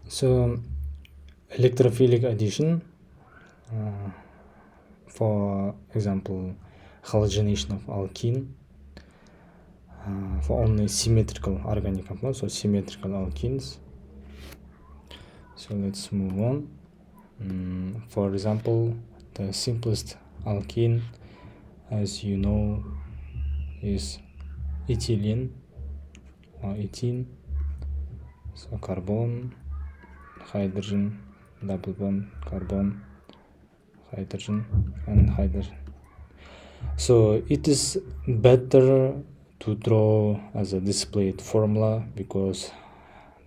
So electrophilic addition, for example, halogenation of alkene for only symmetrical organic compounds, so symmetrical alkenes. So let's move on. For example, the simplest alkene, as you know, is ethylene or ethene. So carbon, hydrogen, double bond, carbon, hydrogen, and hydrogen. So it is better to draw as a displayed formula, because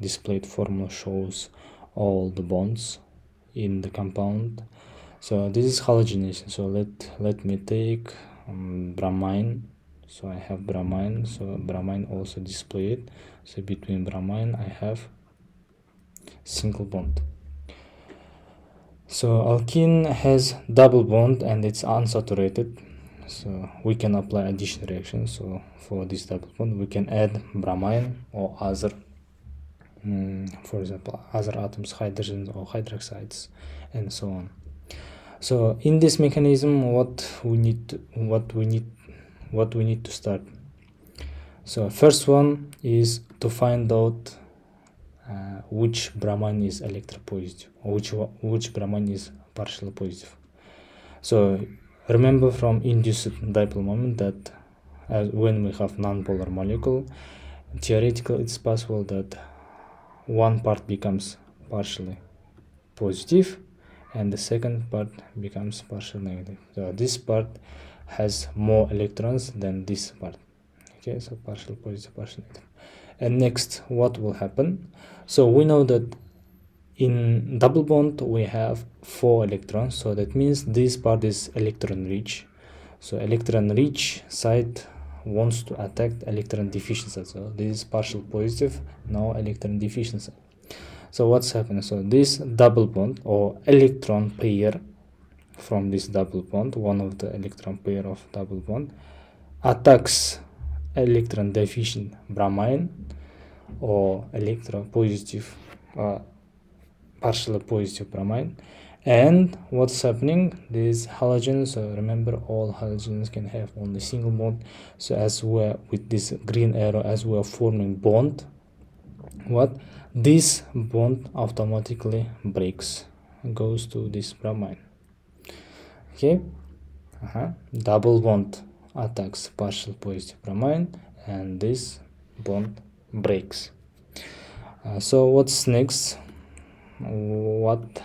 displayed formula shows all the bonds in the compound. So this is halogenation. So let me take bromine. So I have bromine, so bromine also displayed. So between bromine I have single bond. So alkene has double bond and it's unsaturated, so we can apply addition reaction. So for this double bond we can add bromine or other for example other atoms, hydrogens or hydroxides, and so on. So in this mechanism, what we need to start. So first one is to find out which bromine is electropositive, or which bromine is partially positive. So remember from induced dipole moment that when we have nonpolar molecule, theoretically it's possible that one part becomes partially positive and the second part becomes partially negative. So this part has more electrons than this part. Okay, so partial positive, partial negative. And next, what will happen? So we know that in double bond we have 4 electrons, so that means this part is electron rich. So electron rich side wants to attack electron deficient side. So this is partial positive, now electron deficient side. So what's happening? So this double bond or electron pair from this double bond, one of the electron pair of double bond, attacks electron deficient bromine or electropositive partially positive bromine. And what's happening? These halogens, so remember all halogens can have only single bond. So as we're with this green arrow, as we're forming bond, what this bond automatically breaks, goes to this bromine. Okay, double bond attacks partial positive bromine and this bond breaks. So what's next? What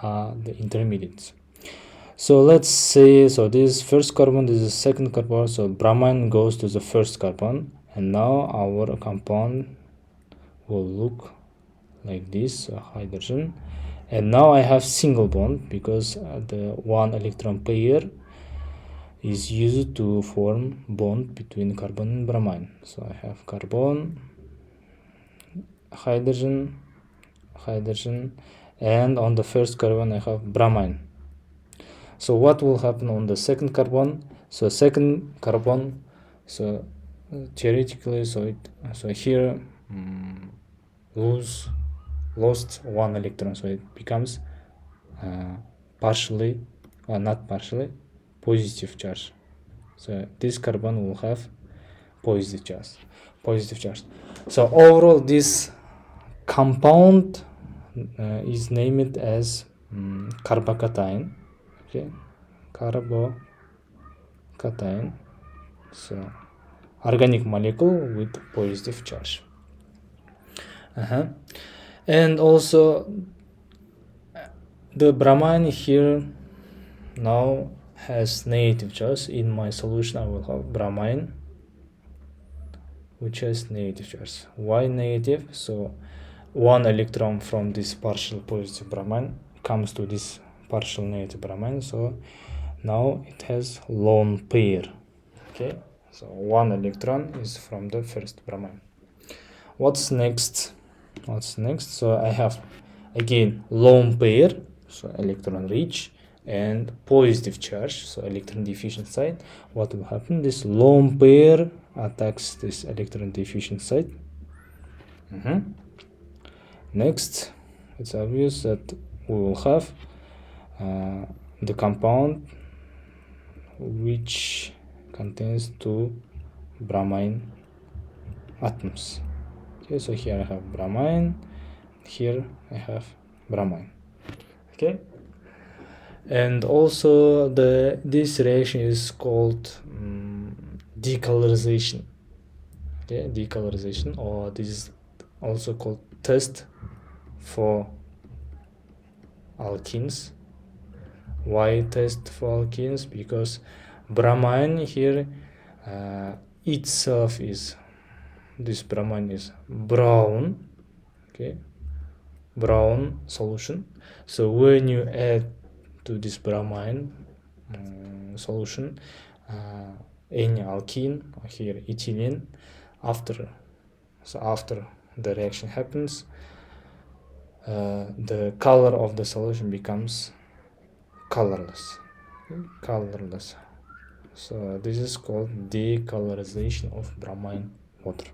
are the intermediates? So let's say, so this first carbon, this is second carbon, so bromine goes to the first carbon, and now our compound will look like this, so hydrogen. And now I have single bond because the one electron pair is used to form bond between carbon and bromine. So I have carbon, hydrogen, hydrogen, and on the first carbon I have bromine. So what will happen on the second carbon? So second carbon, so theoretically, so here lost one electron, so it becomes partially or not partially positive charge. So this carbon will have positive charge. So overall this compound is named as carbocation. Okay, carbocation, so organic molecule with positive charge. And also the bromine here now has negative charge. In my solution I will have bromine which has negative charge. Why negative? So one electron from this partial positive bromine comes to this partial negative bromine, so now it has lone pair. Okay, so one electron is from the first bromine. What's next? So I have again lone pair, so electron rich, and positive charge, so electron deficient side. What will happen? This lone pair attacks this electron deficient side. Next, it's obvious that we will have the compound which contains two bromine atoms. Okay, so here I have bromine, here I have bromine. Okay, and also this reaction is called decolorization. Okay, decolorization, or this is also called test for alkenes. Why test for alkenes? Because bromine here itself is, this bromine is brown, okay, brown solution. So when you add to this bromine solution any alkene, here ethylene, after the reaction happens, the color of the solution becomes colorless. So this is called decolorization of bromine water.